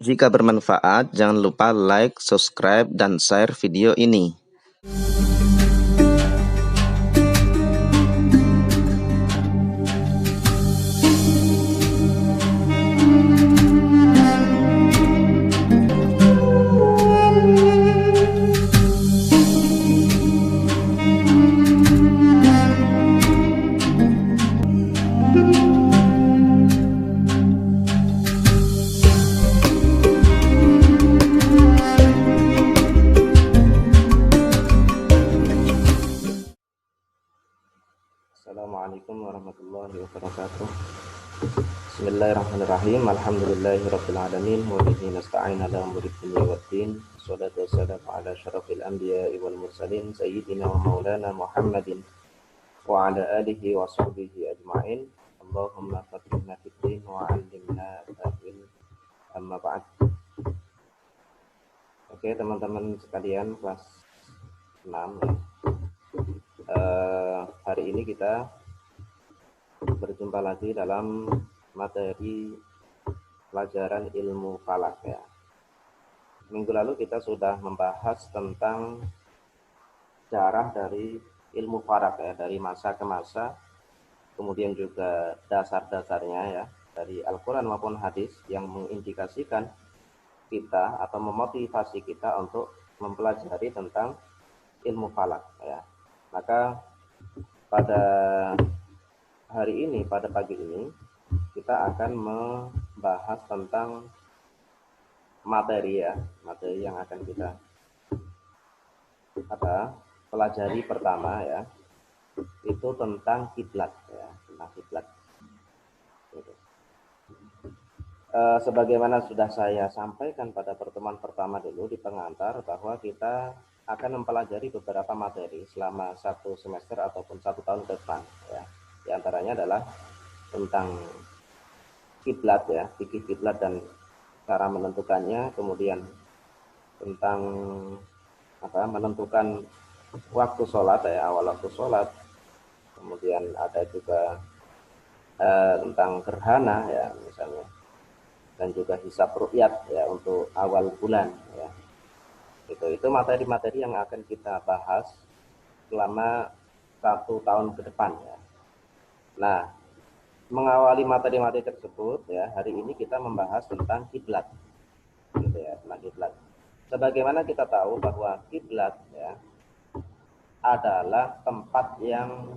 Jika bermanfaat, jangan lupa like, subscribe, dan share video ini. Assalamualaikum warahmatullahi wabarakatuh. Bismillahirrahmanirrahim. Alhamdulillahirabbil alamin wa bihi nasta'in ala umuri dunya waddin. Wassalatu wassalamu ala syarafil anbiya'i wal mursalin sayyidina wa maulana Muhammadin wa ala alihi wa sahbihi ajma'in. Allahumma faqihna fid din wa 'allimna ta'wil. Amma ba'd. Oke, teman-teman sekalian, kelas 6 ya. Hari ini kita berjumpa lagi dalam materi pelajaran ilmu falak ya. Minggu lalu kita sudah membahas tentang sejarah dari ilmu falak ya, dari masa ke masa, kemudian juga dasar-dasarnya ya, dari Al-Quran maupun hadis yang mengindikasikan kita atau memotivasi kita untuk mempelajari tentang ilmu falak ya. Maka pada hari ini, pada pagi ini, kita akan membahas tentang materi ya, materi yang akan kita pelajari pertama ya, itu tentang kiblat ya, tentang kiblat. Sebagaimana sudah saya sampaikan pada pertemuan pertama dulu di pengantar, bahwa kita akan mempelajari beberapa materi selama 1 semester ataupun 1 tahun ke depan ya. Di antaranya adalah tentang kiblat ya, fikih kiblat dan cara menentukannya, kemudian tentang menentukan waktu sholat ya, awal waktu sholat, kemudian ada juga tentang gerhana ya misalnya, dan juga hisab ru'yat ya untuk awal bulan ya. Itu materi-materi yang akan kita bahas selama 1 tahun ke depan ya. Nah, mengawali materi-materi tersebut ya, hari ini kita membahas tentang kiblat gitu ya, tentang kiblat. Sebagaimana kita tahu bahwa kiblat ya adalah tempat yang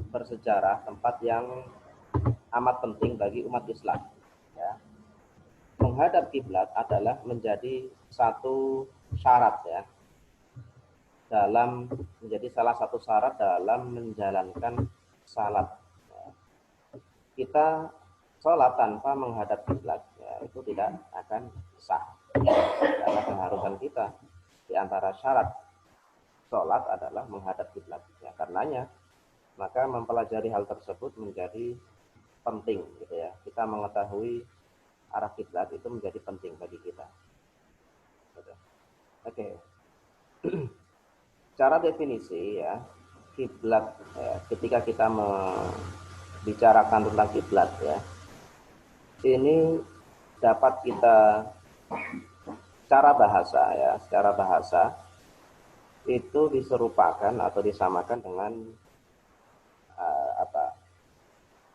bersejarah, tempat yang amat penting bagi umat Islam ya. Menghadap kiblat adalah menjadi satu syarat ya, menjadi salah satu syarat dalam menjalankan salat. Kita sholat tanpa menghadap kiblat ya, itu tidak akan sah. Karena keharusan kita di antara syarat sholat adalah menghadap kiblat ya. Karenanya maka mempelajari hal tersebut menjadi penting gitu ya. Kita mengetahui arah kiblat itu menjadi penting bagi kita. Oke. Cara definisi ya kiblat ya, ketika kita bicarakan tentang kiblat ya, ini dapat kita secara bahasa itu diserupakan atau disamakan dengan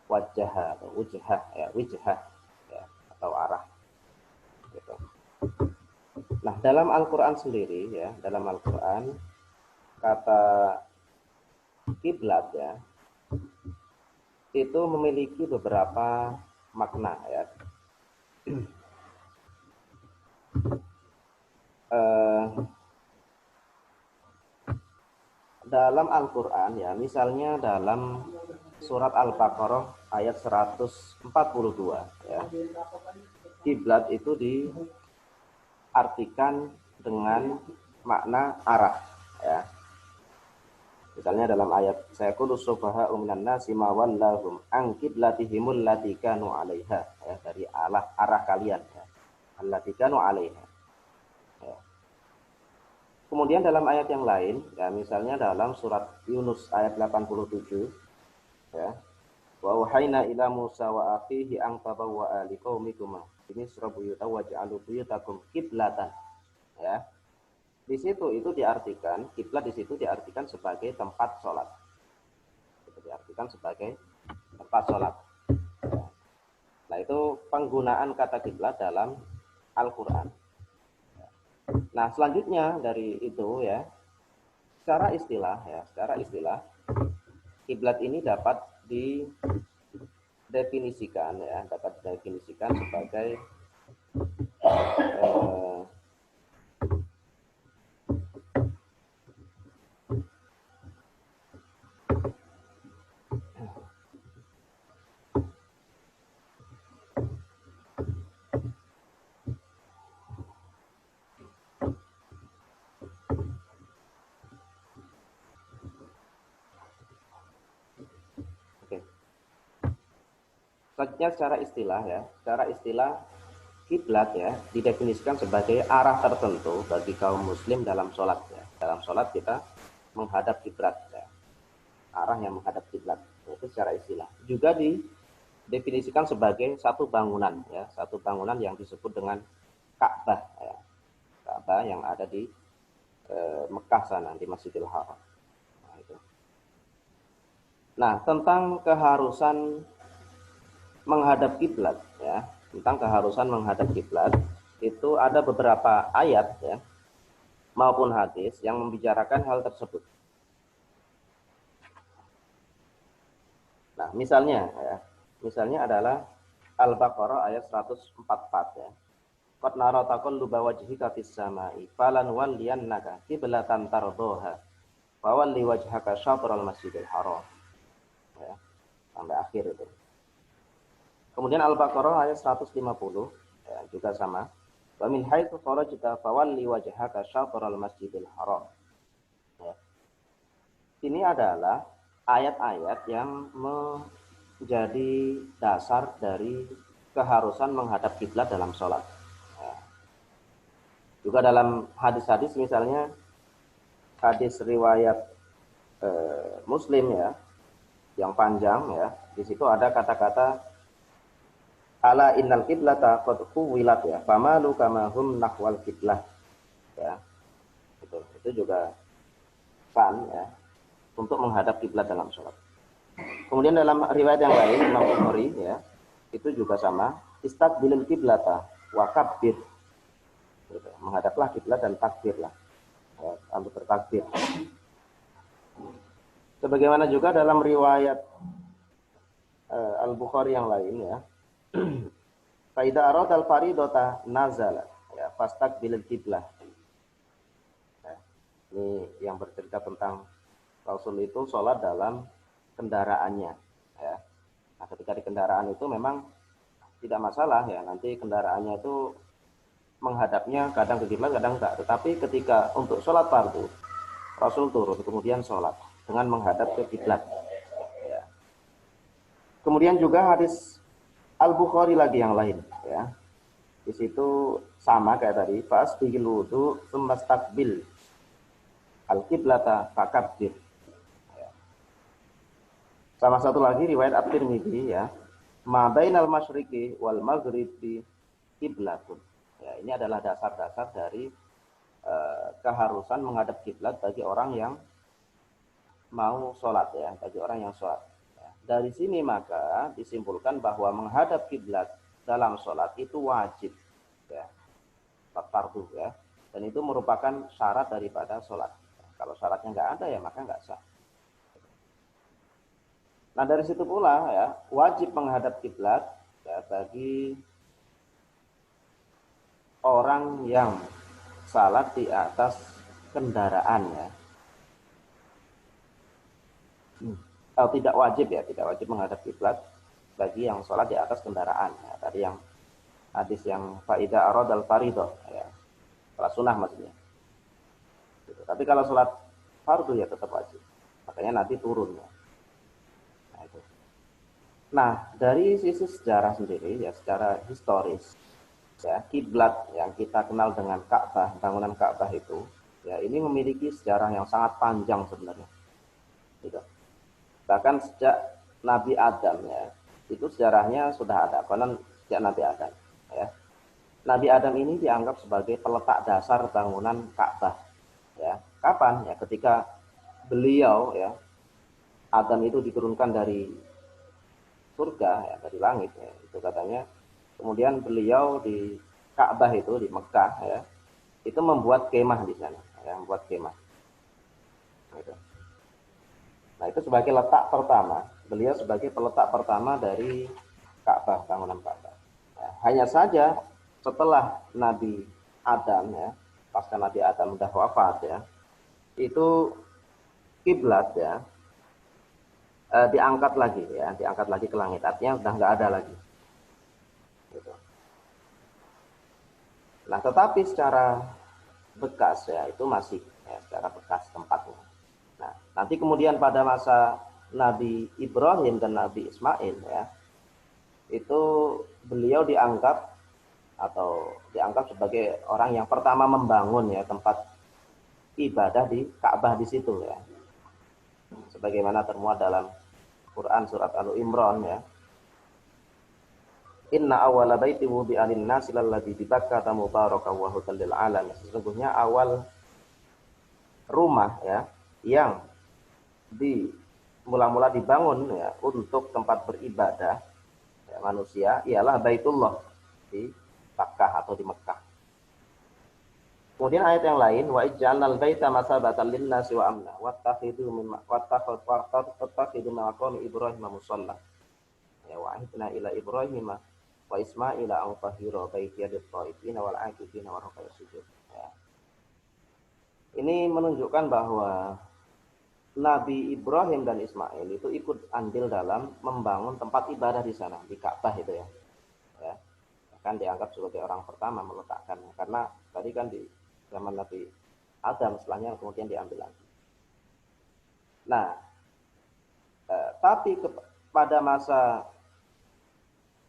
wajah atau wujhah ya, atau arah gitu. Nah, dalam Al-Quran sendiri ya, dalam Al-Quran kata kiblat ya itu memiliki beberapa makna ya. Dalam Al-Quran ya, misalnya dalam surat Al-Baqarah ayat 142 ya, kiblat itu diartikan dengan makna arah ya. Misalnya dalam ayat sayaqulu subha'u minan nasi ma wallahum an qiblatihimul lati kanu 'alaiha ya, dari arah kalian ya, allati kanu 'alaiha ya. Kemudian dalam ayat yang lain ya, misalnya dalam surat Yunus ayat 87 ya, wa wahayna ila Musa wa akhihi an tabawwa'a liqaumikuma Ini surah buyuta waj'alu buyutakum kiblatan. Ya. Di situ itu diartikan, kiblat di situ diartikan sebagai tempat sholat. Itu diartikan sebagai tempat sholat. Nah, itu penggunaan kata kiblat dalam Al-Quran. Nah, selanjutnya dari itu ya, secara istilah, kiblat ini dapat didefinisikan sebagai eh, oke. Selanjutnya secara istilah kiblat ya didefinisikan sebagai arah tertentu bagi kaum muslim dalam sholat ya. Dalam sholat kita menghadap kiblat ya. Arah yang menghadap kiblat itu secara istilah. Juga didefinisikan sebagai satu bangunan ya, satu bangunan yang disebut dengan Ka'bah ya. Ka'bah yang ada di Mekah sana di Masjidil Haram. Nah, itu. Nah, tentang keharusan menghadap kiblat ya, tentang keharusan menghadap kiblat itu ada beberapa ayat ya maupun hadis yang membicarakan hal tersebut. Nah, misalnya adalah Al-Baqarah ayat 144 ya. Qad nara taqalluba wajhika fis samai falan walliyannaka qiblatan tardhaha fa walli wajhaka syatral masjidil haram. Ya, sampai akhir itu. Kemudian Al-Baqarah ayat 150 ya, juga sama. Wa min haitsu kharajta fawalli wajhaka syatral masjidil haram. Ya. Ini adalah ayat-ayat yang menjadi dasar dari keharusan menghadap kiblat dalam sholat. Ya. Juga dalam hadis-hadis misalnya hadis riwayat Muslim ya, yang panjang ya, di situ ada kata-kata ala innal qiblata qad quwilat ya, famalu kama hum nahwal qiblah. Ya. Itu juga kan ya untuk menghadap kiblat dalam sholat. Kemudian dalam riwayat yang lain Imam Bukhari ya, itu juga sama, istaqbilil qiblata wa kabbir. Gitu. Menghadaplah kiblat dan takbirlah. Ya, untuk bertakbir. Sebagaimana juga dalam riwayat Al-Bukhari yang lain ya. Faida arad al-faridata nazala ya fastaqbilil qiblah. Ya, ini yang bercerita tentang Rasul itu sholat dalam kendaraannya ya. Nah, ketika di kendaraan itu memang tidak masalah ya, nanti kendaraannya itu menghadapnya kadang ke kiblat kadang enggak, tetapi ketika untuk sholat fardu Rasul turun kemudian sholat dengan menghadap ke kiblat ya. Kemudian juga hadis Al-Bukhari lagi yang lain ya. Di situ sama kayak tadi, fasbihil wudu tsumastaqbil al-qiblata fakabbir. Ya. Sama satu lagi riwayat At-Tirmidzi ya. Ma bainal masyriqi wal maghribi qiblatun. Ya, ini adalah dasar-dasar dari keharusan menghadap kiblat bagi orang yang mau sholat ya, bagi orang yang sholat. Dari sini maka disimpulkan bahwa menghadap kiblat dalam sholat itu wajib ya, fardu ya, dan itu merupakan syarat daripada sholat. Kalau syaratnya nggak ada ya maka nggak sah. Nah dari situ pula ya wajib menghadap kiblat ya, bagi orang yang salat di atas kendaraan ya. Tidak wajib menghadap kiblat bagi yang sholat di atas kendaraan ya. Tadi yang hadis yang faida arad al faridah ya, sholat sunnah maksudnya gitu. Tapi kalau sholat fardu ya tetap wajib, makanya nanti turun ya. Nah, itu. Nah dari sisi sejarah sendiri ya, secara historis ya, kiblat yang kita kenal dengan Ka'bah, bangunan Ka'bah itu ya, ini memiliki sejarah yang sangat panjang sebenarnya gitu. Bahkan sejak Nabi Adam ya, itu sejarahnya sudah ada, konon sejak Nabi Adam ya. Nabi Adam ini dianggap sebagai peletak dasar bangunan Ka'bah. Ya, kapan? Ya, ketika beliau ya Adam itu diturunkan dari surga ya, dari langit ya, itu katanya. Kemudian beliau di Ka'bah itu di Mekah ya, itu membuat kemah di sana, ya, membuat kemah. Gitu. Nah, itu sebagai letak pertama, beliau sebagai peletak pertama dari Ka'bah, bangunan Ka'bah. Ya, hanya saja setelah Nabi Adam ya, pasca Nabi Adam sudah wafat ya, itu kiblat ya diangkat lagi ya, diangkat lagi ke langit. Artinya sudah nggak ada lagi. Gitu. Nah, tetapi secara bekas ya itu masih ya, secara bekas tempatnya. Nah, nanti kemudian pada masa Nabi Ibrahim dan Nabi Ismail ya, itu beliau dianggap sebagai orang yang pertama membangun ya tempat ibadah di Ka'bah di situ ya. Sebagaimana termuat dalam Quran surat Al-Imran ya. Inna awwala baiti wudi'a lin-nasi lalladzi bi Bakkah mubarakan wa hudan lil alamin. Sesungguhnya awal rumah ya yang mula-mula dibangun ya untuk tempat beribadah ya, manusia ialah Baitullah di Bakkah atau di Mekah. Kemudian ayat yang lain wa ij'alnal baita masabatan lin-nasi wa amna wattakhidhu min maqami Ibrahim musalla. Ya wa ahidna ila Ibrahim wa Ismaila an tahira baitiya lit-thaifin wal 'akifin wa ruk'as sujud. Ya. Ini menunjukkan bahwa Nabi Ibrahim dan Ismail itu ikut andil dalam membangun tempat ibadah di sana, di Ka'bah itu ya. Ya. Bahkan dianggap sebagai orang pertama meletakkannya. Karena tadi kan di zaman Nabi Adam, setelahnya kemudian diambil lagi. Nah, tapi pada masa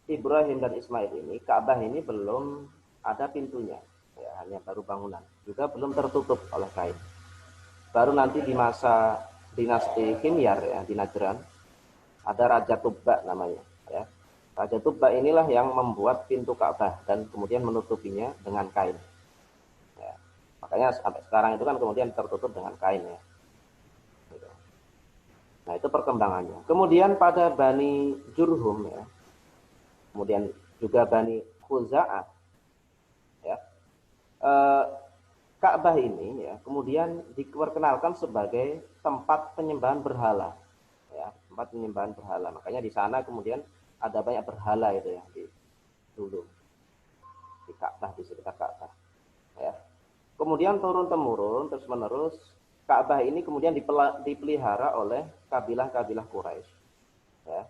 Ibrahim dan Ismail ini, Ka'bah ini belum ada pintunya. Ya, hanya baru bangunan. Juga belum tertutup oleh kain. Baru nanti di masa dinasti Himyar ya di Najran ada Raja Tubba namanya ya. Raja Tubba inilah yang membuat pintu Ka'bah dan kemudian menutupinya dengan kain. Ya. Makanya sampai sekarang itu kan kemudian tertutup dengan kain ya. Gitu. Nah itu perkembangannya. Kemudian pada Bani Jurhum ya, kemudian juga Bani Khuza'ah ya. Ka'bah ini ya kemudian diperkenalkan sebagai tempat penyembahan berhala ya, tempat penyembahan berhala. Makanya di sana kemudian ada banyak berhala itu ya dulu di Ka'bah, di sekitar Ka'bah ya. Kemudian turun temurun terus menerus Ka'bah ini kemudian dipelihara oleh kabilah-kabilah Quraisy ya.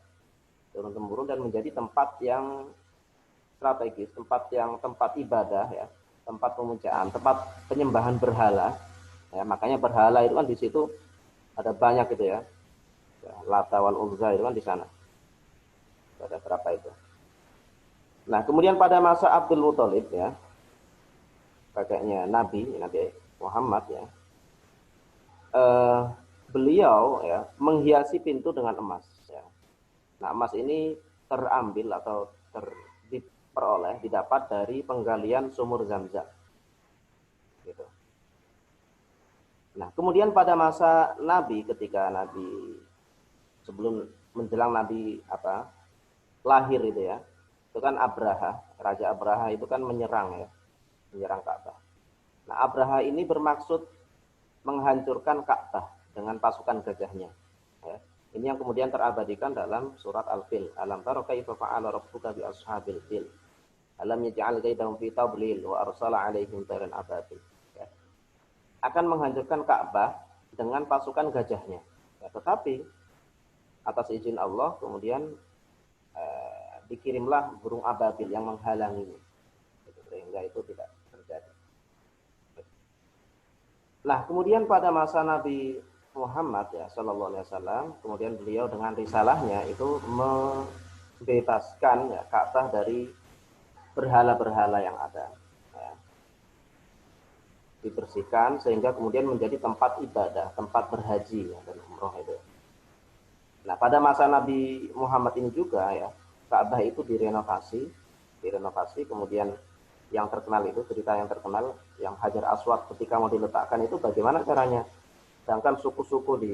Turun temurun dan menjadi tempat yang strategis, tempat ibadah ya, tempat pemujaan, tempat penyembahan berhala. Ya, makanya berhala itu kan di situ ada banyak gitu ya. Lata wal Uzza itu kan di sana. Ada berapa itu. Nah, kemudian pada masa Abdul Muthalib ya, kakeknya Nabi Muhammad ya, beliau ya menghiasi pintu dengan emas. Ya. Nah, emas ini terambil atau didapat dari penggalian sumur Zamzam. Gitu. Nah, kemudian pada masa Nabi ketika Nabi sebelum menjelang Nabi lahir itu ya, itu kan Raja Abraha itu kan menyerang Ka'bah. Nah, Abraha ini bermaksud menghancurkan Ka'bah dengan pasukan gajahnya. Ya. Ini yang kemudian terabadikan dalam surat Al-Fil. Alam tara kaifa fa'ala rabbuka bi ashabil fil. Alam yaj'al kaidahum fi tadlil wa arsala 'alaihim tayran ababil. Ya. Akan menghancurkan Ka'bah dengan pasukan gajahnya. Ya, tetapi atas izin Allah kemudian dikirimlah burung ababil yang menghalanginya. Sehingga itu tidak terjadi. Nah, kemudian pada masa Nabi Muhammad ya Shallallahu Alaihi Wasallam, kemudian beliau dengan risalahnya itu membebaskan ya Ka'bah dari berhala-berhala yang ada, ya. Dibersihkan sehingga kemudian menjadi tempat ibadah, tempat berhaji ya, dan umroh itu. Nah, pada masa Nabi Muhammad ini juga ya Ka'bah itu direnovasi, kemudian yang terkenal itu, cerita yang terkenal, yang Hajar Aswad ketika mau diletakkan itu bagaimana caranya. Sedangkan suku-suku di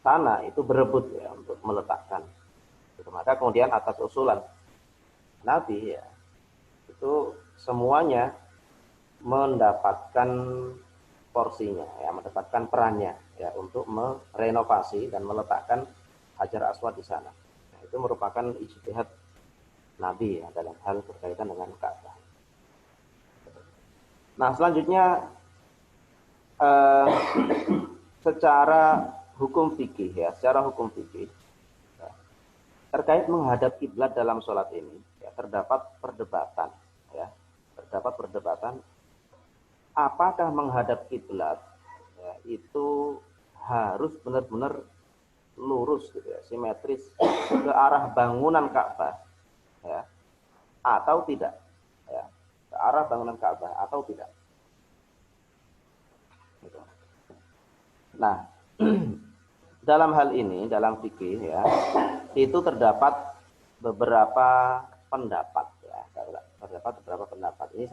sana itu berebut ya untuk meletakkan. Maka kemudian atas usulan Nabi ya, itu semuanya mendapatkan porsinya ya, mendapatkan perannya ya untuk merenovasi dan meletakkan Hajar Aswad di sana. Nah, itu merupakan ijtihad Nabi ya, dalam hal berkaitan dengan Ka'bah. Nah, selanjutnya secara hukum fikih ya, secara hukum fikih ya, terkait menghadap kiblat dalam sholat ini ya, terdapat perdebatan ya, terdapat perdebatan apakah menghadap kiblat ya, itu harus benar-benar lurus gitu ya, simetris ke arah bangunan Ka'bah ya, atau tidak ya, ke arah bangunan Ka'bah atau tidak gitu. Nah, dalam hal ini dalam fikih ya, itu terdapat beberapa pendapat ya, terdapat beberapa pendapat. Ini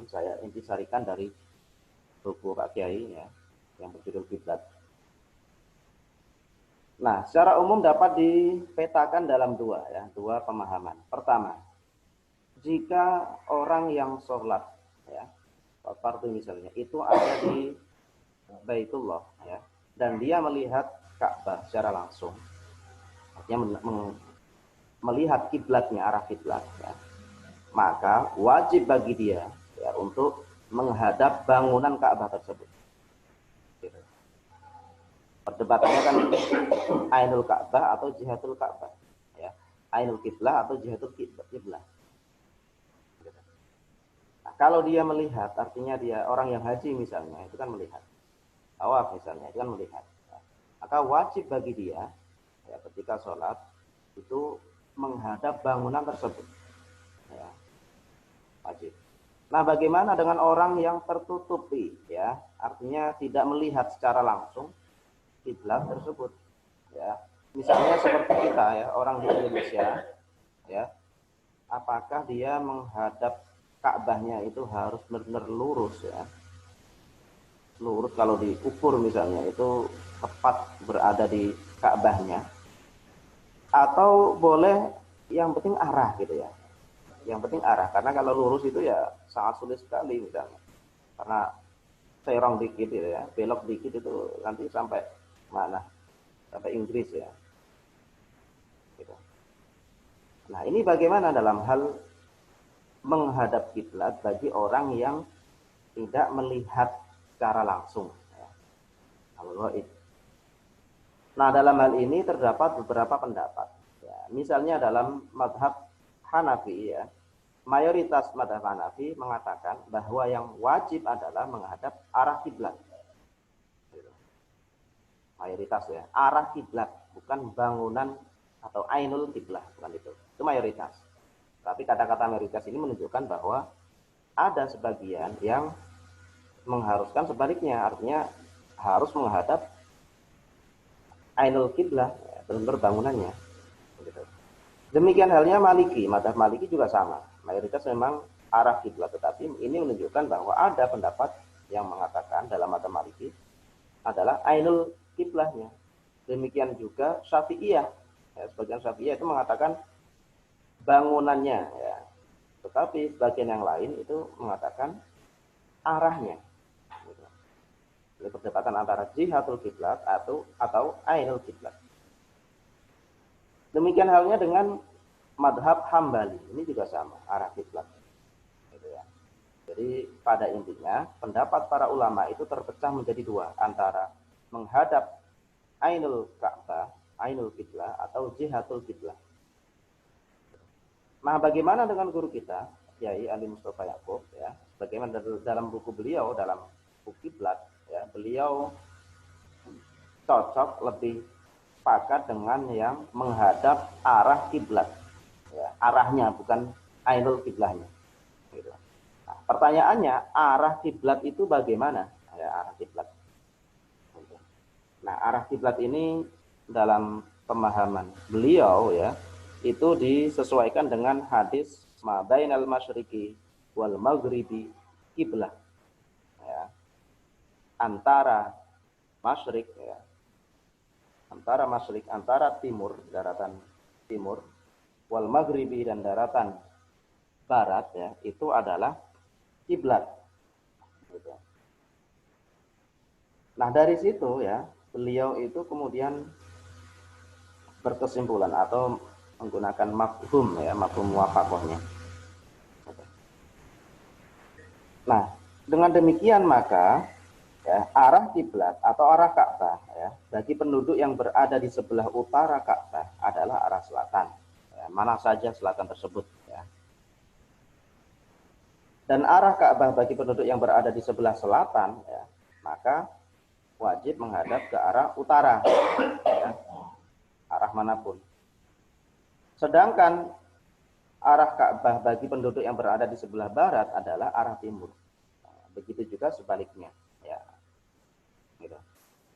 saya intisarikan dari buku Pak Kiai ya, yang berjudul Kiblat. Nah, secara umum dapat dipetakan dalam dua pemahaman. Pertama, jika orang yang sholat ya, fardu misalnya, itu ada di Baitullah ya, dan dia melihat Ka'bah secara langsung, artinya melihat kiblatnya, arah kiblat ya, maka wajib bagi dia ya untuk menghadap bangunan Ka'bah tersebut. Perdebatannya kan ainul Ka'bah atau jihatul Ka'bah ya, ainul kiblah atau jihatul kiblah. Nah, kalau dia melihat, artinya dia orang yang haji misalnya, itu kan melihat tawaf misalnya, itu kan melihat ya, maka wajib bagi dia ya, ketika sholat itu menghadap bangunan tersebut ya, wajib. Nah, bagaimana dengan orang yang tertutupi ya, artinya tidak melihat secara langsung kiblat tersebut ya, misalnya seperti kita ya, orang di Indonesia ya, apakah dia menghadap Ka'bahnya itu harus benar-benar lurus ya, lurus kalau diukur misalnya itu tepat berada di Ka'bahnya, atau boleh yang penting arah gitu ya, yang penting arah, karena kalau lurus itu ya sangat sulit sekali misalnya, karena serong dikit gitu ya, belok dikit itu nanti sampai mana, sampai Inggris ya gitu. Nah, ini bagaimana dalam hal menghadap kiblat bagi orang yang tidak melihat secara langsung ya, al-ghaib. Nah, dalam hal ini terdapat beberapa pendapat ya. Misalnya dalam mazhab Hanafi ya, mayoritas mazhab Hanafi mengatakan bahwa yang wajib adalah menghadap arah kiblat. Mayoritas ya, arah kiblat, bukan bangunan atau ainul kiblah, bukan itu. Itu mayoritas. Tapi kata-kata mayoritas ini menunjukkan bahwa ada sebagian yang mengharuskan sebaliknya, artinya harus menghadap ainul kiblah, ya, benar-benar bangunannya. Demikian halnya Maliki, mazhab Maliki juga sama. Mayoritas memang arah kiblat, tetapi ini menunjukkan bahwa ada pendapat yang mengatakan dalam mazhab Maliki adalah ainul kiblahnya. Demikian juga Syafi'iyah. Ya, sebagian Syafi'iyah itu mengatakan bangunannya ya. Tetapi sebagian yang lain itu mengatakan arahnya. Jadi perdebatan antara jihatul kiblat atau ainul kiblat. Demikian halnya dengan madhab Hambali. Ini juga sama, arah kiblat. Gitu ya. Jadi pada intinya pendapat para ulama itu terpecah menjadi dua, antara menghadap ainul Ka'bah, ainul kiblah, atau jihatul kiblah. Nah, bagaimana dengan guru kita, Kiai Ali Mustafa Yaakob ya, bagaimana dalam buku beliau, dalam buku kiblat ya, beliau cocok lebih sepakat dengan yang menghadap arah kiblat ya, arahnya bukan ainul kiblahnya gitu. Nah, pertanyaannya, arah kiblat itu bagaimana ya, arah kiblat. Nah, arah kiblat ini dalam pemahaman beliau ya, itu disesuaikan dengan hadis ma bainal masyriqi wal maghribi kiblah. Ya. Antara masyrik, ya, antara timur, daratan timur, wal maghribi, dan daratan barat, ya, itu adalah kiblat. Gitu. Nah, dari situ, ya, beliau itu kemudian berkesimpulan atau menggunakan mafhum, ya, mafhum muwafaqahnya. Nah, dengan demikian maka, ya, arah kiblat atau arah Ka'bah, ya, bagi penduduk yang berada di sebelah utara Ka'bah adalah arah selatan. Ya, mana saja selatan tersebut, ya. Dan arah Ka'bah bagi penduduk yang berada di sebelah selatan, ya, maka wajib menghadap ke arah utara, ya, arah manapun. Sedangkan arah Ka'bah bagi penduduk yang berada di sebelah barat adalah arah timur. Begitu juga sebaliknya, ya. Gitu.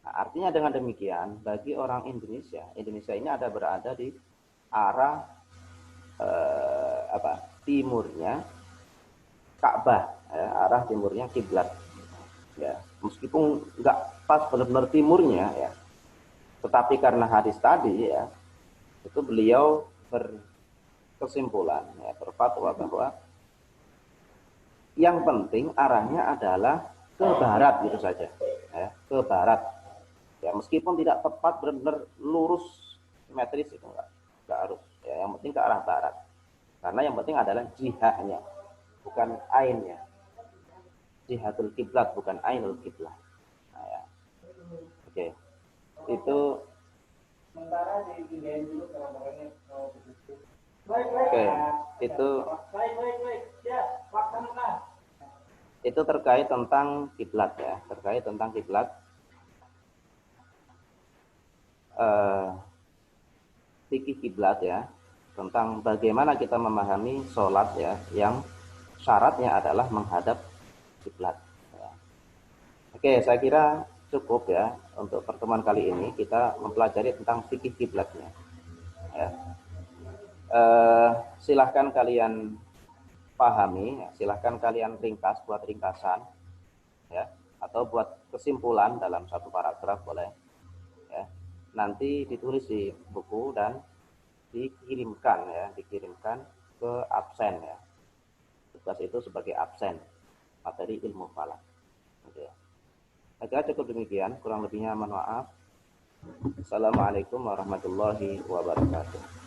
Nah, artinya dengan demikian, bagi orang Indonesia ini ada berada di arah timurnya Ka'bah, ya, arah timurnya kiblat. Ya, meskipun nggak pas benar-benar timurnya, ya, tetapi karena hadis tadi, ya, itu beliau berkesimpulan, ya, berfatwa bahwa yang penting arahnya adalah ke barat, gitu saja, ya, ke barat. Ya, meskipun tidak tepat benar-benar lurus simetris, itu enggak harus, ya, yang penting ke arah barat. Karena yang penting adalah jihahnya, bukan ainnya. Jihatul kiblat, bukan ainul kiblat. Nah, ya. Oke. Itu Oke, itu terkait tentang kiblat, ya, terkait tentang kiblat. Fikih kiblat, ya, tentang bagaimana kita memahami sholat, ya, yang syaratnya adalah menghadap kiblat. Ya. Oke, saya kira cukup, ya, untuk pertemuan kali ini kita mempelajari tentang fikih kiblatnya. Ya. Silahkan kalian pahami, ya, silahkan kalian ringkas, buat ringkasan, ya, atau buat kesimpulan dalam satu paragraf boleh, ya. Nanti ditulis di buku dan dikirimkan, ya, dikirimkan ke absen, ya. Tugas itu sebagai absen materi ilmu falak. Oke. Saya kira cukup demikian, kurang lebihnya mohon maaf. Assalamualaikum warahmatullahi wabarakatuh.